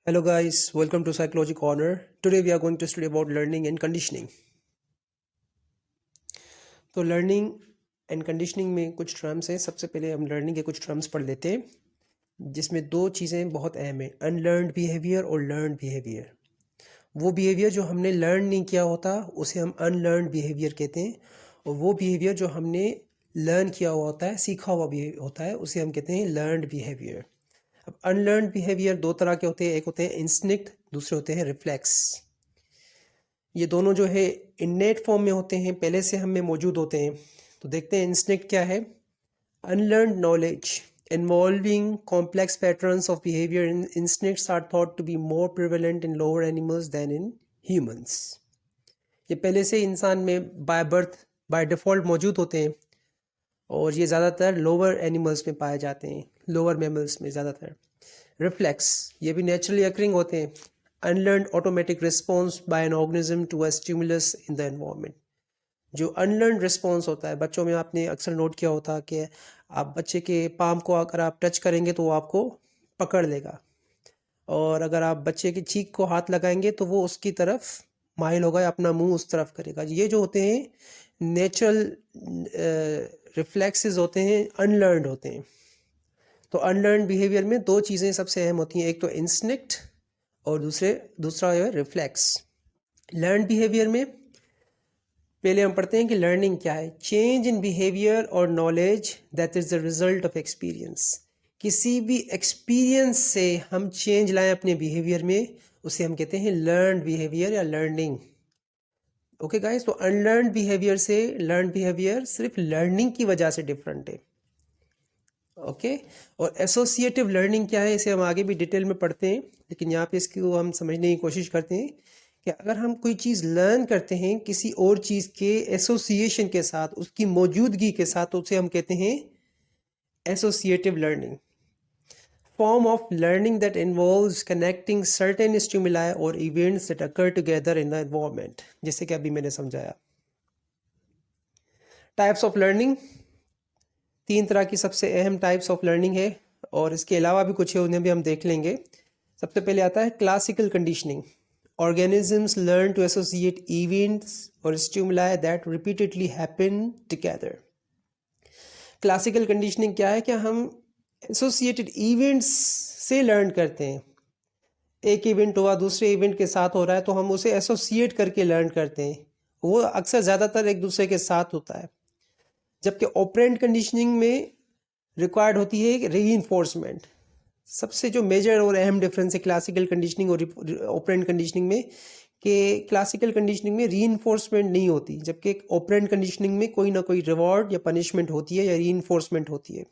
Hello guys, welcome to Psychology Corner. Today we are going to study about learning and conditioning. तो learning and conditioning में कुछ terms हैं. सबसे पहले हम लर्निंग के कुछ टर्म्स पढ़ लेते हैं, जिसमें दो चीज़ें बहुत अहम हैं, अनलर्नड बिहेवियर और लर्नड बिहेवियर. वो बिहेवियर जो हमने लर्न नहीं किया होता उसे हम अनलर्नड बिहेवियर कहते हैं, और वो बिहेवियर जो हमने लर्न किया हुआ होता है, सीखा हुआ भी होता है, उसे हम कहते हैं लर्नड बिहेवियर. अब अनलर्नड बिहेवियर दो तरह के होते हैं, एक होते हैं इंस्टिंक्ट, दूसरे होते हैं रिफ्लेक्स. ये दोनों जो है इन्नेट फॉर्म में होते हैं, पहले से हम में मौजूद होते हैं. तो देखते हैं इंस्टिंक्ट क्या है. अनलर्नड knowledge involving complex patterns of behavior in instincts are thought to be more prevalent in lower animals than in humans. ये पहले से इंसान में बाय बर्थ बाय डिफ़ॉल्ट मौजूद होते हैं, और ये ज़्यादातर लोअर एनिमल्स में पाए जाते हैं, लोअर मैमल्स में ज़्यादातर. रिफ्लेक्स ये भी नेचुरली अकरिंग होते हैं, unlearned automatic response by an organism to a stimulus in the environment. जो अनलर्न रिस्पॉन्स होता है, बच्चों में आपने अक्सर नोट किया होता कि आप बच्चे के पाम को अगर आप टच करेंगे तो वो आपको पकड़ लेगा, और अगर आप बच्चे की चीख को हाथ लगाएंगे तो वो उसकी तरफ माइल होगा, अपना मुंह उस तरफ करेगा. ये जो होते हैं नेचुरल रिफ्लेक्सेस होते हैं, अनलर्नड होते हैं. तो अनलर्न बिहेवियर में दो चीज़ें सबसे अहम होती हैं, एक तो इंस्टिंक्ट और दूसरा है रिफ्लेक्स. लर्न बिहेवियर में पहले हम पढ़ते हैं कि लर्निंग क्या है. चेंज इन बिहेवियर और knowledge that is the result of experience. किसी भी एक्सपीरियंस से हम चेंज लाएं अपने बिहेवियर में, उसे हम कहते हैं लर्न बिहेवियर या लर्निंग. ओके गाइस, तो अनलर्न बिहेवियर से लर्न बिहेवियर सिर्फ लर्निंग की वजह से डिफरेंट है. ओके, और एसोसिएटिव लर्निंग क्या है, इसे हम आगे भी डिटेल में पढ़ते हैं, लेकिन यहाँ पे इसको हम समझने की कोशिश करते हैं कि अगर हम कोई चीज़ लर्न करते हैं किसी और चीज़ के एसोसिएशन के साथ, उसकी मौजूदगी के साथ, तो उसे हम कहते हैं associative learning. Form of learning that involves connecting certain stimuli और events that occur together in the environment, जैसे कि अभी मैंने समझाया. टाइप्स ऑफ लर्निंग, तीन तरह की सबसे अहम टाइप्स ऑफ लर्निंग है, और इसके अलावा भी कुछ है, उन्हें भी हम देख लेंगे. सबसे पहले आता है classical conditioning. Organisms learn to associate events or stimuli that repeatedly happen together. Classical conditioning क्या है कि हम एसोसिएटेड इवेंट्स से लर्न करते हैं. एक इवेंट हुआ, दूसरे इवेंट के साथ हो रहा है, तो हम उसे एसोसिएट करके लर्न करते हैं. वो अक्सर ज़्यादातर एक दूसरे के साथ होता है. जबकि ऑपरेंट कंडीशनिंग में रिक्वायर्ड होती है रीइंफोर्समेंट. सबसे जो मेजर और अहम डिफरेंस है क्लासिकल कंडीशनिंग और ऑपरेंट कंडीशनिंग में, कि क्लासिकल कंडीशनिंग में रीइंफोर्समेंट नहीं होती, जबकि ऑपरेंट कंडीशनिंग में कोई ना कोई रिवॉर्ड या पनिशमेंट होती है या रीइंफोर्समेंट होती है.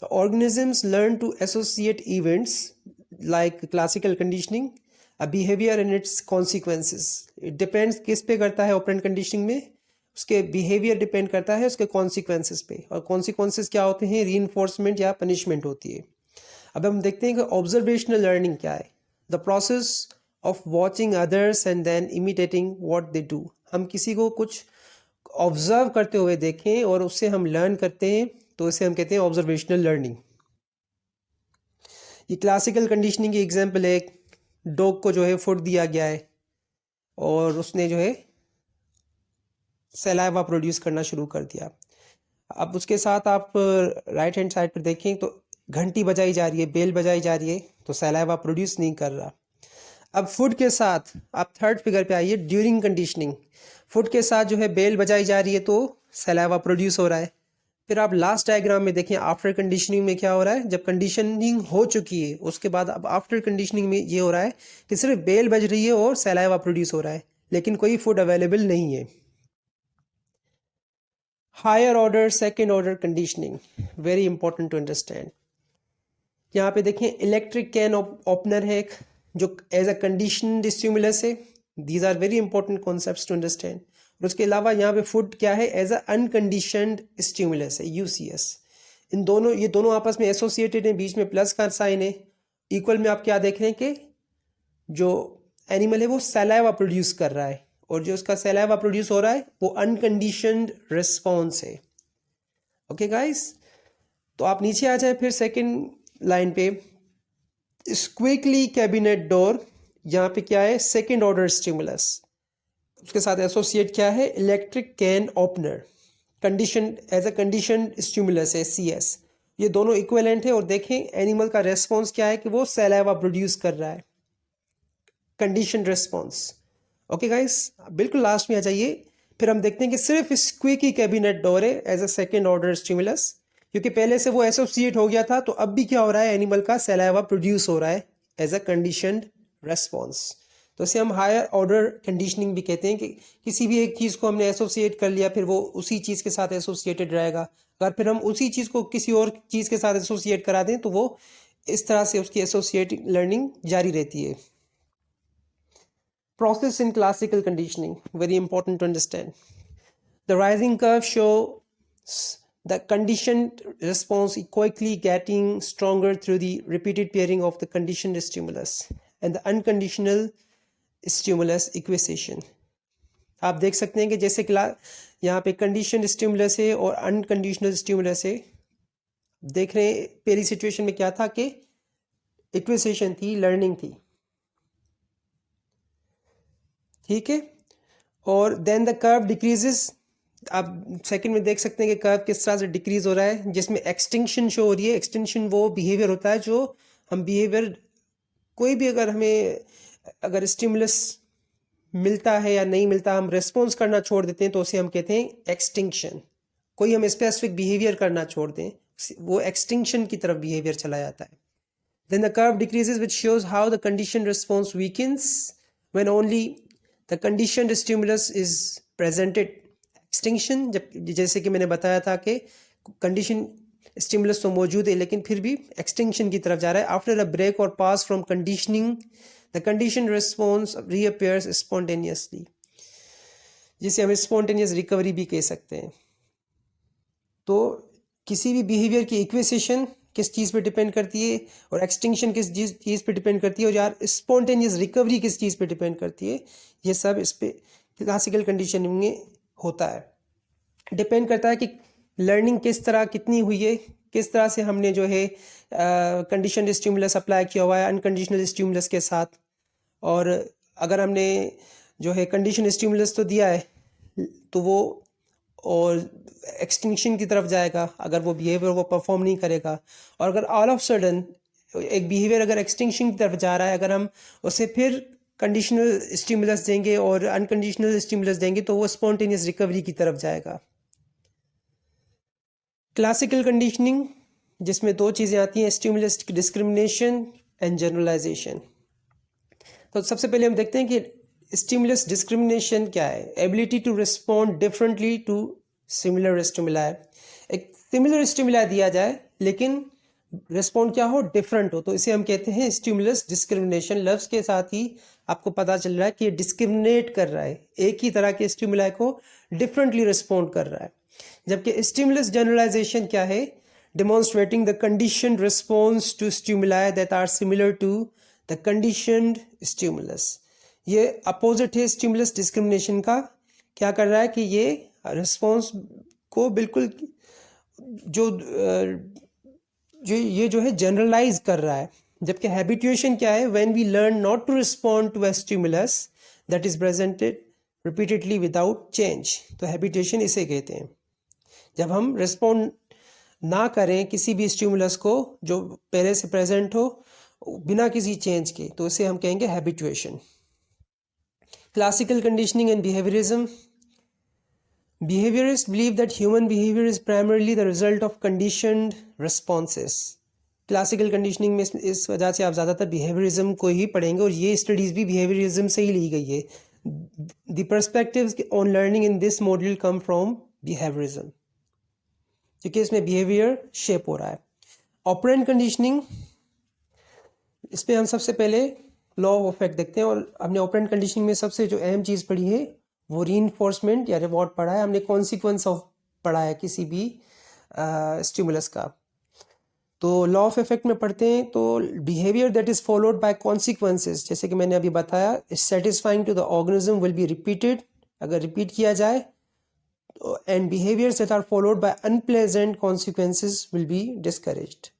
तो organisms learn to associate events like classical conditioning a behaviour and its consequences. It depends किस पे करता है ऑपरेंट कंडीशनिंग में, उसके बिहेवियर डिपेंड करता है उसके कॉन्सिक्वेंसेस पे, और कॉन्सिक्वेंसेस क्या होते हैं, रीइंफोर्समेंट या पनिशमेंट होती है. अब हम देखते हैं कि ऑब्जर्वेशनल लर्निंग क्या है. The process of watching others and then imitating what they do. हम किसी को कुछ ऑब्जर्व करते हुए देखें और उससे हम लर्न करते हैं, तो इसे हम कहते हैं ऑब्जर्वेशनल लर्निंग. ये क्लासिकल कंडीशनिंग की एग्जांपल है. डॉग को जो है फूड दिया गया है और उसने जो है सलाइवा प्रोड्यूस करना शुरू कर दिया. अब उसके साथ आप राइट हैंड साइड पर देखें तो घंटी बजाई जा रही है, बेल बजाई जा रही है, तो सलाइवा प्रोड्यूस नहीं कर रहा. अब फूड के साथ आप थर्ड फिगर पे आइए, ड्यूरिंग कंडीशनिंग. फूड के साथ जो है बेल बजाई जा रही है तो सलाइवा प्रोड्यूस हो रहा है. फिर आप लास्ट डायग्राम में देखें, आफ्टर कंडीशनिंग में क्या हो रहा है, जब कंडीशनिंग हो चुकी है उसके बाद अब आफ्टर कंडीशनिंग में ये हो रहा है कि सिर्फ बेल बज रही है और सलाइवा प्रोड्यूस हो रहा है, लेकिन कोई फूड अवेलेबल नहीं है. Higher order second order conditioning, very important to understand. यहाँ पे देखें इलेक्ट्रिक कैन ओपनर है एक, जो एज अ कंडीशनड स्टिमुलस है. These are very important concepts to understand. और उसके अलावा यहाँ पे फूड क्या है, as an unconditioned stimulus UCS, यूसीएस. ये दोनों आपस में एसोसिएटेड हैं, बीच में प्लस का साइन है. इक्वल में आप क्या देख रहे हैं कि जो एनिमल है वो सलाइवा प्रोड्यूस कर रहा है, और जो उसका सलाइवा प्रोड्यूस हो रहा है वो अनकंडीशनड रिस्पॉन्स है. ओके गाइस, तो आप नीचे आ जाए फिर सेकेंड लाइन पे. स्क्विकली कैबिनेट डोर, यहाँ पे क्या है, सेकेंड ऑर्डर स्टिमुलस। उसके साथ एसोसिएट क्या है, electric can opener, condition as a condition stimulus है CS। ये दोनों इक्विवेलेंट है। और देखें एनिमल का रेस्पॉन्स क्या है कि वो सैलावा प्रोड्यूस कर रहा है, कंडीशन रेस्पॉन्स। ओके गाइस, बिल्कुल लास्ट में आ जाइए। फिर हम देखते हैं कि सिर्फ स्क्विकी कैबिनेट डोर है as a second order stimulus, क्योंकि पहले से वो एसोसिएट हो गया था। तो अब भी क्या हो रहा है, एनिमल का सैलावा प्रोड्यूस हो रहा है एज अ कंडीशनड रेस्पॉन्स। तो इसे हम हायर ऑर्डर कंडीशनिंग भी कहते हैं कि किसी भी एक चीज़ को हमने एसोसिएट कर लिया, फिर वो उसी चीज़ के साथ एसोसिएटेड रहेगा। अगर फिर हम उसी चीज़ को किसी और चीज़ के साथ एसोसिएट करा दें तो वो इस तरह से उसकी एसोसिएटिव लर्निंग जारी रहती है। Process in classical conditioning, very important to understand. The rising curve shows the conditioned response quickly getting stronger through the repeated pairing of the conditioned stimulus and the unconditional stimulus equation. आप देख सकते हैं कि जैसे यहाँ पे conditioned stimulus है और अनकंडीशनल स्टिमुलस है। देख रहे हैं पहली सिचुएशन में क्या था कि इक्वेशन थी, लर्निंग थी, ठीक है। और देन द कर्व डिक्रीजेस। आप सेकंड में देख सकते हैं कि कर्व किस तरह से डिक्रीज हो रहा है, जिसमें एक्सटिंक्शन शो हो रही है। एक्सटिंक्शन वो बिहेवियर होता है जो हम बिहेवियर, कोई भी अगर स्टिमुलस मिलता है या नहीं मिलता, हम रेस्पॉन्स करना छोड़ देते हैं तो उसे हम कहते हैं एक्सटिंक्शन। कोई हम स्पेसिफिक बिहेवियर करना छोड़ दें, वो एक्सटिंक्शन की तरफ बिहेवियर चला जाता है। Then the curve decreases, which shows how the conditioned response weakens when only the conditioned stimulus is presented. Extinction, जब जैसे कि मैंने बताया था कि कंडीशन स्टिमुलस तो मौजूद है लेकिन फिर भी एक्सटिंक्शन की तरफ जा रहा है। आफ्टर अ ब्रेक और pause from conditioning the condition response reappears spontaneously, जिसे हम स्पॉन्टेनियस रिकवरी भी कह सकते हैं। तो किसी भी बिहेवियर की इक्वेशन किस चीज़ पे डिपेंड करती है और एक्सटिंक्शन किस चीज़ पे डिपेंड करती है और यार स्पॉन्टेनियस रिकवरी किस चीज़ पे डिपेंड करती है, ये सब इस पे क्लासिकल कंडीशनिंग में होता है। डिपेंड करता है कि लर्निंग किस तरह कितनी हुई है, किस तरह से हमने जो है कंडीशनड स्टिमुलस अप्लाई किया हुआ है अनकंडीशनल स्टिमुलस के साथ। और अगर हमने जो है कंडीशन स्टिमुलस तो दिया है तो वो और एक्सटिंक्शन की तरफ जाएगा अगर वो बिहेवियर को परफॉर्म नहीं करेगा। और अगर ऑल ऑफ सडन एक बिहेवियर अगर एक्सटिंक्शन की तरफ जा रहा है, अगर हम उसे फिर कंडीशनल स्टिमुलस देंगे और अनकंडीशनल स्टिमुलस देंगे तो वो स्पॉन्टेनियस रिकवरी की तरफ जाएगा। क्लासिकल कंडीशनिंग, जिसमें दो चीज़ें आती हैं, स्टिमुलस डिस्क्रिमिनेशन एंड जनरलाइजेशन। तो सबसे पहले हम देखते हैं कि स्टिमुलस डिस्क्रिमिनेशन क्या है। Ability to respond differently to similar stimuli. एक सिमिलर स्टिमुलाई दिया जाए लेकिन रिस्पॉन्ड क्या हो, डिफरेंट हो, तो इसे हम कहते हैं स्टिमुलस डिस्क्रिमिनेशन। लफ्ज़ के साथ ही आपको पता चल रहा है कि ये डिस्क्रिमिनेट कर रहा है, एक ही तरह के स्टिमुलाई को डिफरेंटली रिस्पॉन्ड कर रहा है। जबकि स्टिमुलस जनरलाइजेशन क्या है, demonstrating the condition response to stimuli that are similar to the conditioned stimulus. ये अपोजिट है स्टिमुलस डिस्क्रिमिनेशन का। क्या कर रहा है कि ये रिस्पॉन्स को बिल्कुल ये जो है जनरलाइज कर रहा है। जबकि हैबिचुएशन क्या है, when we learn not to respond to a stimulus that is presented repeatedly without change. तो हैबिचुएशन इसे कहते हैं, जब हम रिस्पॉन्ड ना करें किसी भी स्टिमुलस को जो पहले से प्रेजेंट हो बिना किसी चेंज के, तो इसे हम कहेंगे habituation. Classical conditioning and behaviourism. Behaviorists believe that human behavior is primarily the result of conditioned responses. Classical conditioning में इस वजह से आप ज़्यादातर बिहेवियरिज्म को ही पढ़ेंगे और ये स्टडीज़ भी बिहेवियरिज्म से ही ली गई है। The perspectives on learning in this model come from behaviourism, क्योंकि इसमें बिहेवियर शेप हो रहा है। ऑपरेंट कंडीशनिंग, इसमें हम सबसे पहले लॉ ऑफ इफेक्ट देखते हैं। और हमने ऑपरेंट कंडीशनिंग में सबसे जो अहम चीज़ पढ़ी है वो रीइंफोर्समेंट या रिवॉर्ड पढ़ा है। हमने कॉन्सिक्वेंस ऑफ पढ़ा है किसी भी स्टिमुलस का। तो लॉ ऑफ इफेक्ट में पढ़ते हैं तो behaviour that is followed by consequences, जैसे कि मैंने अभी बताया, is satisfying to the organism will be repeated, अगर रिपीट किया जाए। And behaviours that are followed by unpleasant consequences will be discouraged.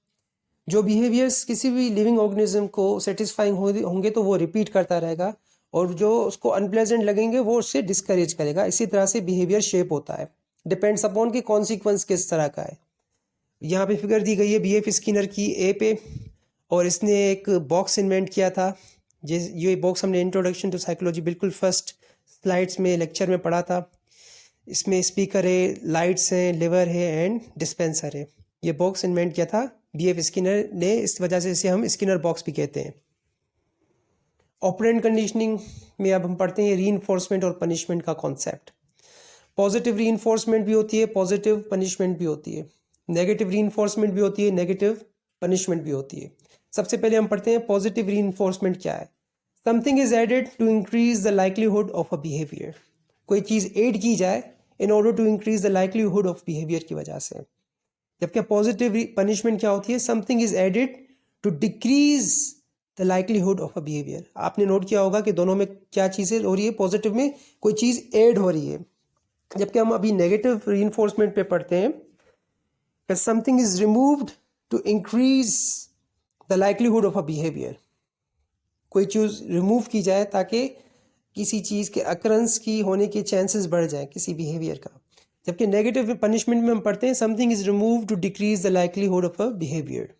जो बिहेवियर्स किसी भी लिविंग ऑर्गेनिज्म को सेटिस्फाइंग होंगे तो वो रिपीट करता रहेगा, और जो उसको अनप्लेजेंट लगेंगे वो उससे डिस्करेज करेगा। इसी तरह से बिहेवियर शेप होता है, डिपेंड्स अपॉन कि कॉन्सिक्वेंस किस तरह का है। यहाँ पे फिगर दी गई है BF स्किनर की ए पे, और इसने एक बॉक्स इन्वेंट किया था। ये बॉक्स हमने इंट्रोडक्शन टू साइकोलॉजी बिल्कुल फर्स्ट स्लाइड्स में लेक्चर में पढ़ा था। इसमें स्पीकर है, लाइट्स हैं, लिवर है एंड डिस्पेंसर है। ये बॉक्स इन्वेंट किया था BF स्किनर ने, इस वजह से इसे हम स्किनर बॉक्स भी कहते हैं। ऑपरेंट कंडीशनिंग में अब हम पढ़ते हैं रीइंफोर्समेंट और पनिशमेंट का कॉन्सेप्ट। पॉजिटिव रीइंफोर्समेंट भी होती है, पॉजिटिव पनिशमेंट भी होती है। नेगेटिव रीइंफोर्समेंट भी होती है, नेगेटिव पनिशमेंट भी होती है। सबसे पहले हम पढ़ते हैं पॉजिटिव रीइंफोर्समेंट क्या है। Something is added to increase the likelihood of a behaviour. कोई चीज़ ऐड की जाए in order to increase the likelihood of behaviour की वजह से। जबकि पॉजिटिव पनिशमेंट क्या होती है, something is added to decrease the likelihood of a behaviour. आपने नोट किया होगा कि दोनों में क्या चीज़ें हो रही है, पॉजिटिव में कोई चीज़ ऐड हो रही है, जबकि हम अभी नेगेटिव रीइंफोर्समेंट पे पढ़ते हैं कि something is removed to increase the likelihood of a behaviour. कोई चीज़ रिमूव की जाए ताकि किसी चीज़ के अकरेंस की होने के चांसेस बढ़ जाए किसी बिहेवियर का। जबकि नेगेटिव पनिशमेंट में हम पढ़ते हैं something is removed to decrease the likelihood of a behaviour.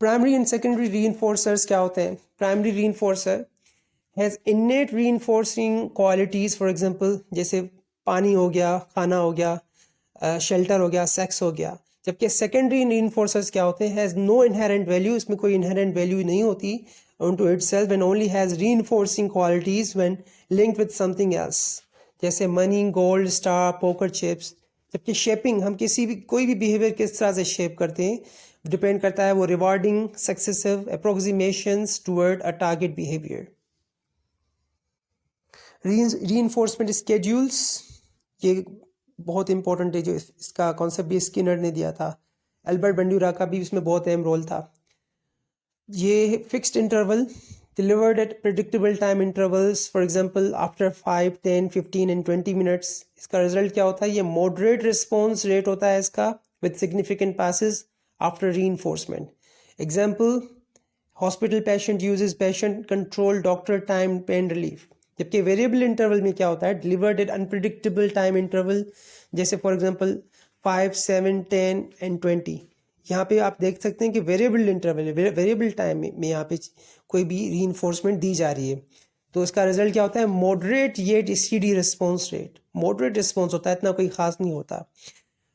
Primary and secondary reinforcers क्या होते हैं? Primary reinforcer has innate reinforcing qualities, for example जैसे पानी हो गया, खाना हो गया, शेल्टर हो गया, सेक्स हो गया। जबकि सेकेंडरी रीइंफोर्सर्स क्या होते हैं? हैज़ नो इनहेरेंट वैल्यू, इसमें कोई इनहेरेंट वैल्यू नहीं होती onto itself and only has reinforcing qualities when linked with something else, जैसे money, gold, star, poker chips. जबकि शेपिंग, हम कोई भी बिहेवियर किस तरह से शेप करते हैं डिपेंड करता है वो rewarding successive approximations toward a target behaviour. Reinforcement schedules, ये बहुत इंपॉर्टेंट है, जो इसका कॉन्सेप्ट भी स्किनर ने दिया था। एल्बर्ट बंडूरा का भी इसमें बहुत अहम रोल था। ये fixed interval delivered eight predictable time intervals, for example after 5, 10, 15 and 20 minutes. इसका रिजल्ट क्या होता है? ये मॉडरेट रिस्पॉन्स रेट होता है इसका with significant passes after reinforcement. Example, hospital patient uses patient control doctor time pain relief. जबकि variable interval में क्या होता है? Delivered eight unpredictable time interval, जैसे फॉर एग्जांपल 5, 7, 10 एंड 20। यहाँ पे आप देख सकते हैं कि वेरिएबल इंटरवल, वेरिएबल टाइम में यहाँ पे कोई भी रीइंफोर्समेंट दी जा रही है, तो इसका रिजल्ट क्या होता है? Moderate yet steady response rate. Moderate response होता है, इतना कोई ख़ास नहीं होता।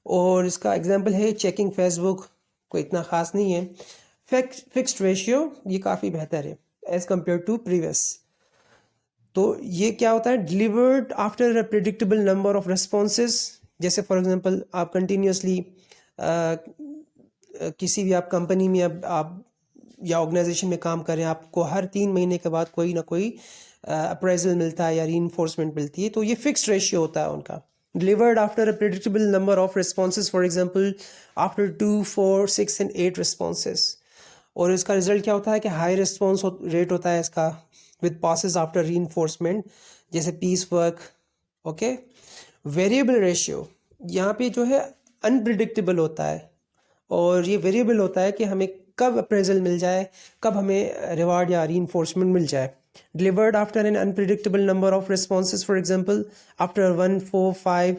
और इसका एग्जांपल है चेकिंग फेसबुक, कोई इतना ख़ास नहीं है। फिक्स्ड रेशियो, ये काफ़ी बेहतर है एज़ कम्पेयर टू प्रीवियस। तो ये क्या होता है? Delivered after a predictable number of responses. जैसे फॉर एग्जांपल आप कंटिन्यूसली किसी भी आप कंपनी में आप या ऑर्गेनाइजेशन में काम करें, आपको हर 3 महीने के बाद कोई ना कोई अप्रेजल मिलता है या रीइंफोर्समेंट मिलती है, तो ये फिक्स्ड रेशियो होता है उनका। Delivered after a predictable number of responses, for example after 2, 4, 6 and 8 responses. और इसका रिजल्ट क्या होता है कि हाई रिस्पॉन्स रेट होता है इसका विद पासेस आफ्टर रीइंफोर्समेंट, जैसे piece work. Okay, variable ratio यहाँ पे जो है अनप्रिडिक्टेबल होता है, और ये वेरिएबल होता है कि हमें कब अप्रेजल मिल जाए, कब हमें रिवार्ड या रीइंफोर्समेंट मिल जाए। Delivered after an unpredictable number of responses, for example after 1, 4, 5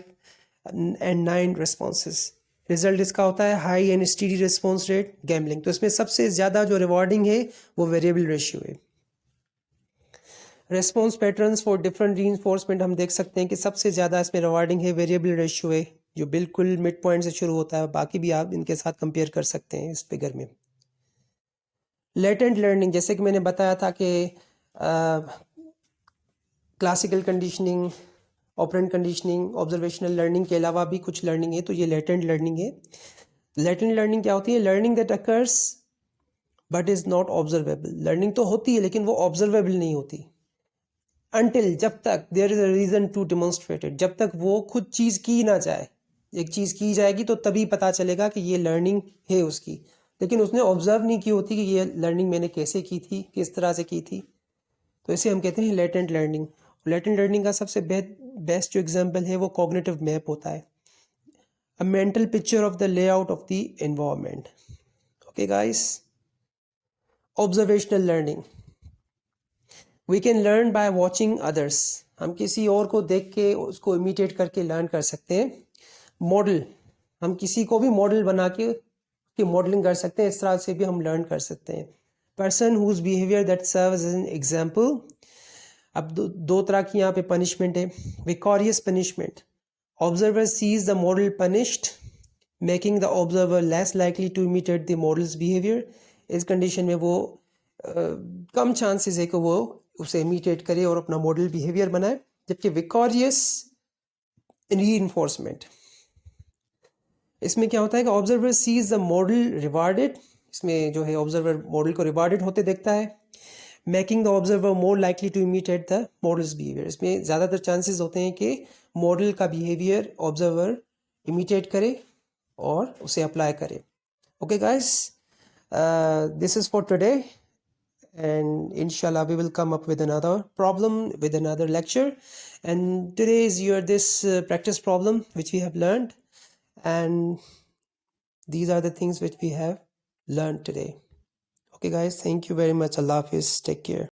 and 9 responses. Result इसका होता है high and steady response rate, gambling. तो इसमें सबसे ज़्यादा जो रिवार्डिंग है वो वेरिएबल रेशियो है। Response patterns for different reinforcement, हम देख सकते हैं कि सबसे ज़्यादा इसमें रिवार्डिंग है वेरिएबल रेशियो है, जो बिल्कुल मिड पॉइंट से शुरू होता है। बाकी भी आप इनके साथ कंपेयर कर सकते हैं इस फिगर में। लेटेंट लर्निंग, जैसे कि मैंने बताया था कि classical conditioning, operant conditioning, observational learning के अलावा भी कुछ लर्निंग है, तो ये लेटेंट लर्निंग है। लेटेंट लर्निंग क्या होती है? Learning that occurs but is not observable. Learning तो होती है लेकिन वो ऑब्जर्वेबल नहीं होती। अनटिल, जब तक there is a reason to demonstrate it, जब तक वो खुद चीज़ की ना जाए। एक चीज़ की जाएगी तो तभी पता चलेगा कि ये लर्निंग है उसकी, लेकिन उसने ऑब्जर्व नहीं की होती कि ये लर्निंग मैंने कैसे की थी, किस तरह से की थी। तो इसे हम कहते हैं लेटेंट लर्निंग। लेटेंट लर्निंग का सबसे बेस्ट जो एग्जांपल है वो कॉग्निटिव मैप होता है। a mental picture of the layout of the environment. Okay guys, observational learning. We can learn by watching others. हम किसी और को देख के उसको इमिटेट करके लर्न कर सकते हैं. मॉडल, हम किसी को भी मॉडल बना के मॉडलिंग कर सकते हैं. इस तरह से भी हम लर्न कर सकते हैं. Person whose behaviour that serves as an example. अब दो तरह की यहाँ पे पनिशमेंट है. Vicarious punishment. Observer sees the model punished, making the observer less likely to imitate the model's behaviour. इस कंडीशन में वो कम चांसेस है कि वो उसे इमिटेट करे और अपना मॉडल बिहेवियर बनाए. जबकि विकॉरियस रीइंफोर्समेंट, इसमें क्या होता है कि observer sees the model rewarded. इसमें जो है ऑब्जर्वर मॉडल को रिवार्डेड होते देखता है. Making the observer more likely to imitate the model's behaviour. इसमें ज़्यादातर चांसेस होते हैं कि मॉडल का बिहेवियर ऑब्जर्वर इमिटेट करे और उसे अप्लाई करे. Okay guys, this is for today, and inshallah we will come up with another problem with another lecture. And today is this practice problem which we have learned, and these are the things which we have learned today. Okay guys, thank you very much. Allah Hafiz, take care.